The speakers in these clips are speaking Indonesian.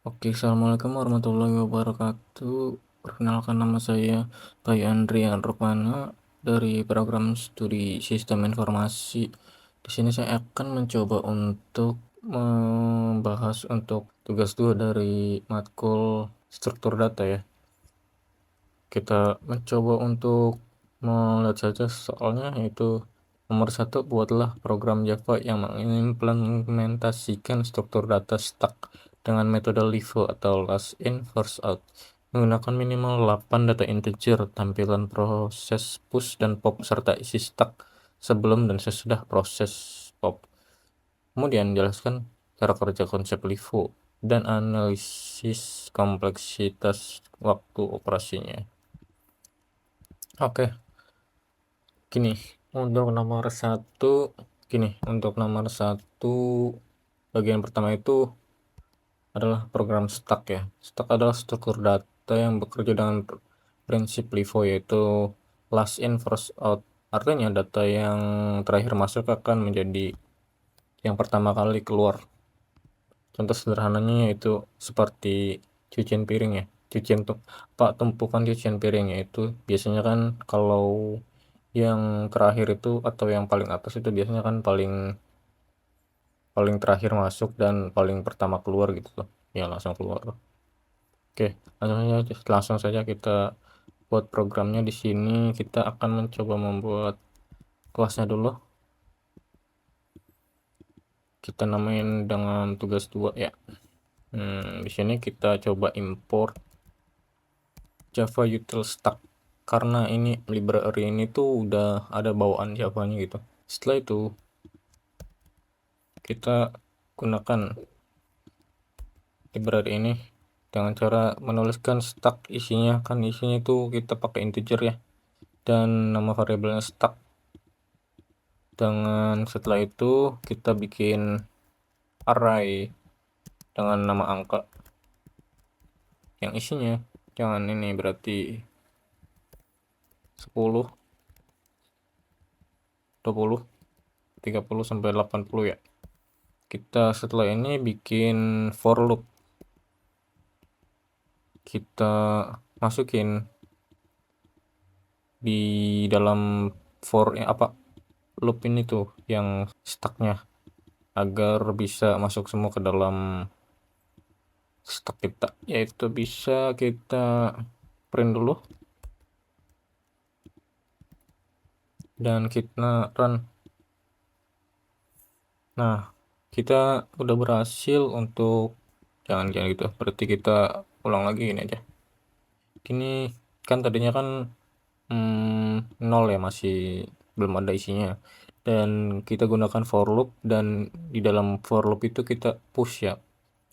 Oke, assalamualaikum warahmatullahi wabarakatuh. Perkenalkan, nama saya Pai Andrian Rukmana dari program studi Sistem Informasi. Di sini saya akan mencoba untuk membahas untuk tugas 2 dari matkul struktur data ya. Kita mencoba untuk melihat saja soalnya, yaitu nomor 1, buatlah program Java yang mengimplementasikan struktur data stack dengan metode LIFO atau last in first out, menggunakan minimal 8 data integer, tampilan proses push dan pop, serta isi stack sebelum dan sesudah proses pop. Kemudian jelaskan cara kerja konsep LIFO dan analisis kompleksitas waktu operasinya. Oke, untuk nomor satu bagian pertama itu adalah program stack ya. Stack adalah struktur data yang bekerja dengan prinsip LIFO, yaitu last in first out. Artinya data yang terakhir masuk akan menjadi yang pertama kali keluar. Contoh sederhananya yaitu seperti cucian piring ya. Tumpukan cucian piring, yaitu biasanya kan kalau yang terakhir itu atau yang paling atas itu biasanya kan paling paling terakhir masuk dan paling pertama keluar gitu tuh. Ya, langsung keluar. Oke, langsung saja kita buat programnya. Di sini kita akan mencoba membuat kelasnya dulu. Kita namain dengan tugas 2 ya. Di sini kita coba import Java util stack, karena ini library ini tuh udah ada bawaan Java-nya gitu. Setelah itu kita gunakan library ini dengan cara menuliskan stack. Isinya itu kita pakai integer ya, dan nama variabelnya stack. Setelah itu kita bikin array dengan nama angka yang isinya jangan ini, berarti 10, 20, 30 sampai 80 ya. Kita setelah ini bikin for loop. Kita masukin di dalam loop ini tuh yang stacknya, agar bisa masuk semua ke dalam stack kita. Yaitu bisa kita print dulu dan kita run. Nah, kita udah berhasil untuk jangan gitu, berarti kita ulang lagi ini aja. Ini kan tadinya kan 0 ya, masih belum ada isinya, dan kita gunakan for loop, dan di dalam for loop itu kita push ya,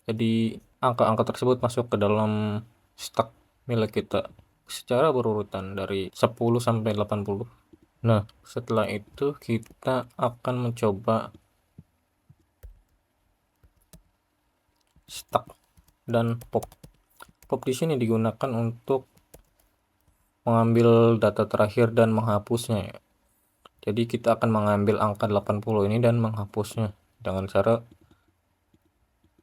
jadi angka-angka tersebut masuk ke dalam stack milik kita secara berurutan dari 10 sampai 80. Nah, setelah itu kita akan mencoba stack dan pop. Pop di sini digunakan untuk mengambil data terakhir dan menghapusnya ya. Jadi kita akan mengambil angka 80 ini dan menghapusnya dengan cara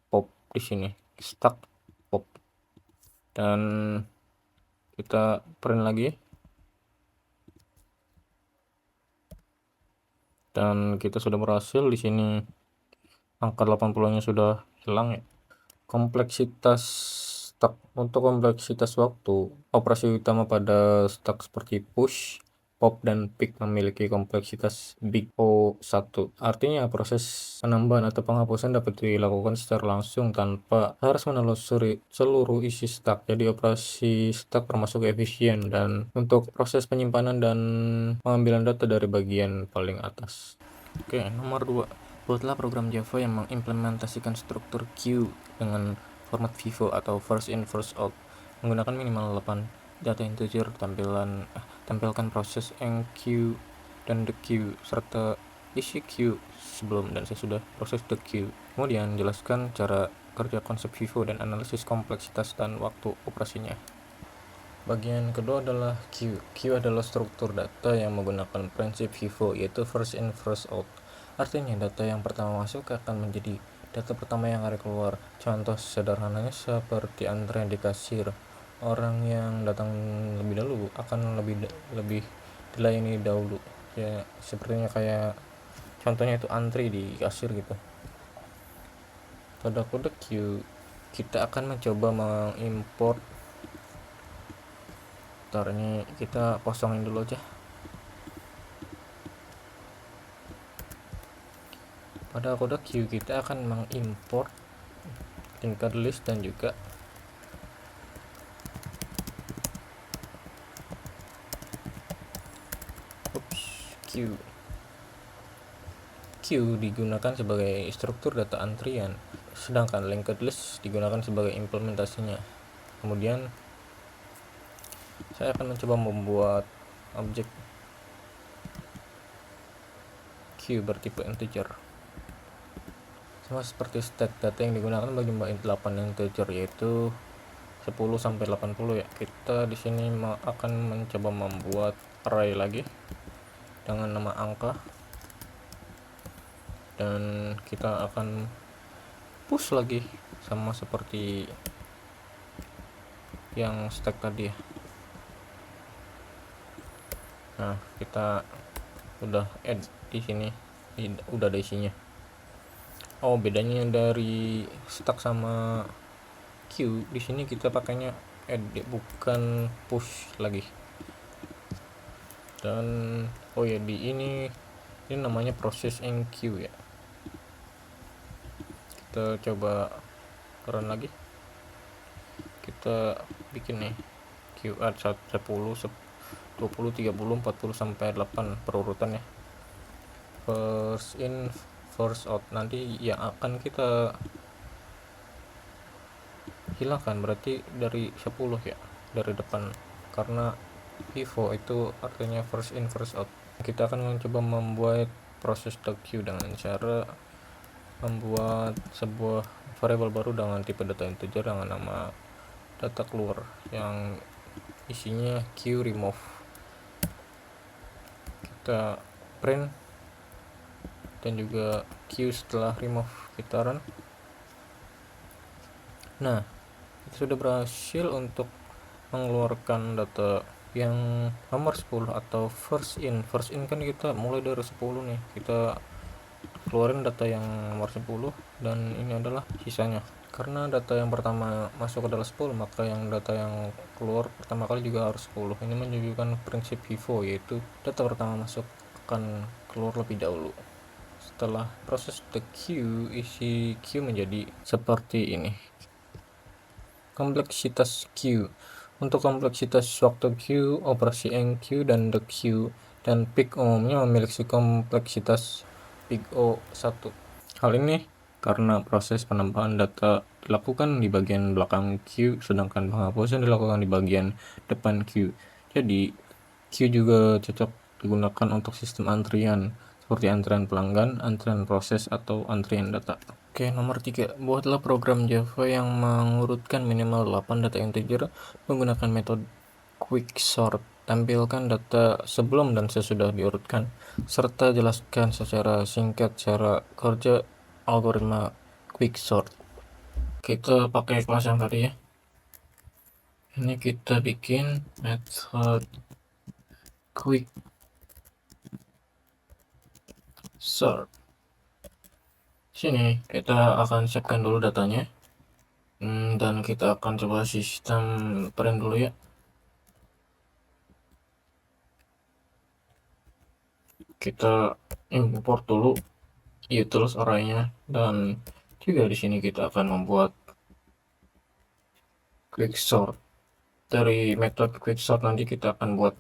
pop di sini, stack pop. Dan kita print lagi. Dan kita sudah berhasil. Di sini angka 80-nya sudah hilang ya. Kompleksitas stack. Untuk kompleksitas waktu, operasi utama pada stack seperti push, pop, dan pick memiliki kompleksitas big O1. Artinya proses penambahan atau penghapusan dapat dilakukan secara langsung tanpa harus menelusuri seluruh isi stack. Jadi operasi stack termasuk efisien dan untuk proses penyimpanan dan pengambilan data dari bagian paling atas. Oke, nomor 2. Buatlah program Java yang mengimplementasikan struktur queue dengan format FIFO atau first in first out, menggunakan minimal 8 data integer, tampilkan proses enqueue dan dequeue, serta isi queue sebelum dan sesudah proses dequeue. Kemudian jelaskan cara kerja konsep FIFO dan analisis kompleksitas dan waktu operasinya. Bagian kedua adalah queue. Queue adalah struktur data yang menggunakan prinsip FIFO, yaitu first in first out. Artinya data yang pertama masuk akan menjadi data pertama yang akan keluar. Contoh sederhananya seperti antrean di kasir. Orang yang datang lebih dahulu akan lebih dilayani dahulu. Ya, sepertinya kayak contohnya itu antri di kasir gitu. Pada kode Q, kita akan mencoba mengimport. Ntar ini kita kosongin dulu aja. Pada kode Q kita akan mengimport linked list dan juga Q. Q digunakan sebagai struktur data antrian, sedangkan linked list digunakan sebagai implementasinya. Kemudian saya akan mencoba membuat objek Q bertipe integer, sama seperti state data yang digunakan bagi 8 integer, yaitu 10 sampai 80 ya. Kita di sini akan mencoba membuat array lagi dengan nama angka, dan kita akan push lagi sama seperti yang stack tadi ya. Nah, kita udah add di sini, udah ada isinya. Oh, bedanya dari stack sama Q, di sini kita pakainya add bukan push lagi. Dan oh ya, di ini namanya processing Q ya. Kita coba run lagi. Kita bikin nih Q add 10, 20, 30, 40 sampai 8 perurutan ya. First in first out, nanti yang akan kita hilangkan berarti dari 10 ya, dari depan, karena FIFO itu artinya first in first out. Kita akan mencoba membuat proses queue dengan cara membuat sebuah variabel baru dengan tipe data integer dengan nama data keluar yang isinya queue remove. Kita print dan juga queue setelah remove. Kita run. Nah, itu sudah berhasil untuk mengeluarkan data yang nomor 10 atau first in. First in kan kita mulai dari 10 nih, kita keluarin data yang nomor 10 dan ini adalah sisanya. Karena data yang pertama masuk adalah 10, maka yang data yang keluar pertama kali juga harus 10. Ini menunjukkan prinsip FIFO, yaitu data pertama masuk akan keluar lebih dahulu. Setelah proses the queue, isi queue menjadi seperti ini. Kompleksitas Q. Untuk kompleksitas waktu Q, operasi enqueue dan the queue dan peak umumnya memiliki kompleksitas peak O1. Hal ini karena proses penambahan data dilakukan di bagian belakang Q, sedangkan penghapusan dilakukan di bagian depan Q. Jadi Q juga cocok digunakan untuk sistem antrian seperti antrian pelanggan, antrian proses, atau antrian data. Oke, nomor 3. Buatlah program Java yang mengurutkan minimal 8 data integer menggunakan metode quicksort. Tampilkan data sebelum dan sesudah diurutkan, serta jelaskan secara singkat cara kerja algoritma quicksort. Kita pakai kelas yang tadi ya. Ini kita bikin method quicksort. Sini kita akan siapkan dulu datanya, dan kita akan coba sistem print dulu ya. Kita import dulu utils arraynya, dan juga di sini kita akan membuat quicksort. Dari metode quicksort nanti kita akan buat,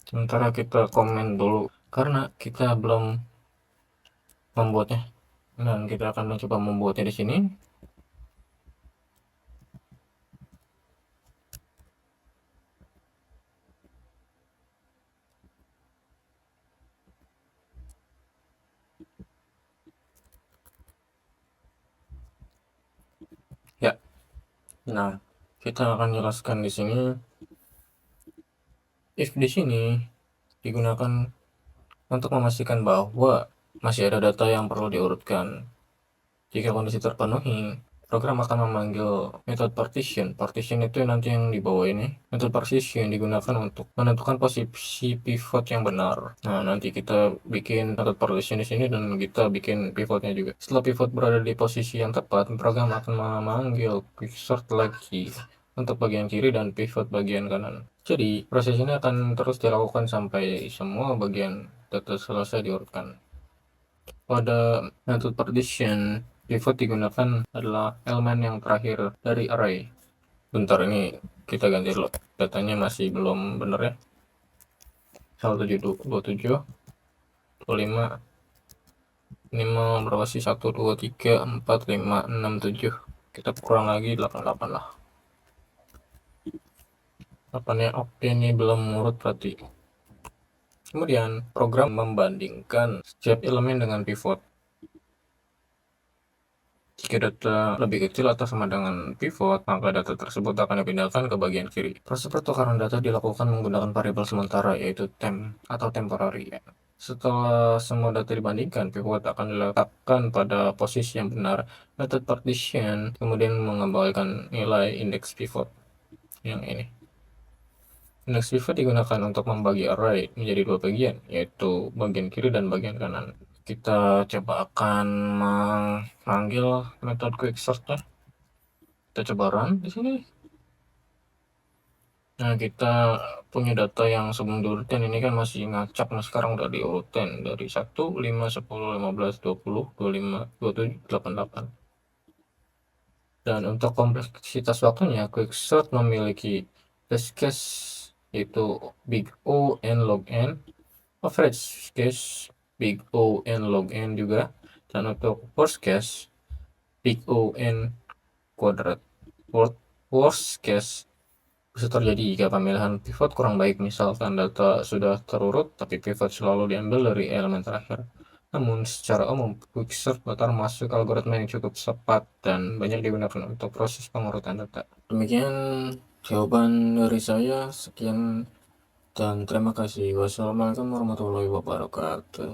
sementara kita komen dulu karena kita belum membuatnya, dan kita akan mencoba membuatnya di sini. Ya, nah kita akan jelaskan di sini. If di sini digunakan untuk memastikan bahwa masih ada data yang perlu diurutkan. Jika kondisi terpenuhi, program akan memanggil metode partition. Partition itu nanti yang di bawah ini. Metode partition digunakan untuk menentukan posisi pivot yang benar. Nah, nanti kita bikin metode partition di sini dan kita bikin pivotnya juga. Setelah pivot berada di posisi yang tepat, program akan memanggil quicksort lagi untuk bagian kiri dan pivot bagian kanan. Jadi, proses ini akan terus dilakukan sampai semua bagian data selesai diurutkan. Pada metode partition, pivot digunakan adalah elemen yang terakhir dari array. Bentar, ini kita ganti dulu. Datanya masih belum benar ya. 1727, 25, ini mau berapa sih? 1, 2, 3, 4, 5, 6, 7. Kita kurang lagi 88 lah. 8 ya, oke, ini belum urut berarti. Kemudian, program membandingkan setiap elemen dengan pivot. Jika data lebih kecil atau sama dengan pivot, maka data tersebut akan dipindahkan ke bagian kiri. Proses pertukaran data dilakukan menggunakan variabel sementara, yaitu temp atau temporary. Setelah semua data dibandingkan, pivot akan diletakkan pada posisi yang benar. Metode partition kemudian mengembalikan nilai indeks pivot yang ini. Indeks pivot digunakan untuk membagi array menjadi dua bagian, yaitu bagian kiri dan bagian kanan. Kita coba akan memanggil metode quicksort-nya. Kita coba run di sini. Nah, kita punya data yang sebelum diurutin ini kan masih ngacak. Nah, sekarang udah diurutin dari 1, 5, 10, 15, 20, 25, 27, 88. Dan untuk kompleksitas waktunya, quicksort memiliki best case yaitu big O n log n, average case big O n log n juga, dan untuk worst case big O n kuadrat. Worst case bisa terjadi jika pemilihan pivot kurang baik, misalkan data sudah terurut tapi pivot selalu diambil dari elemen terakhir. Namun secara umum, quicksort termasuk algoritma yang cukup cepat dan banyak digunakan untuk proses pengurutan data. Demikian jawaban dari saya. Sekian dan terima kasih. Wassalamualaikum warahmatullahi wabarakatuh.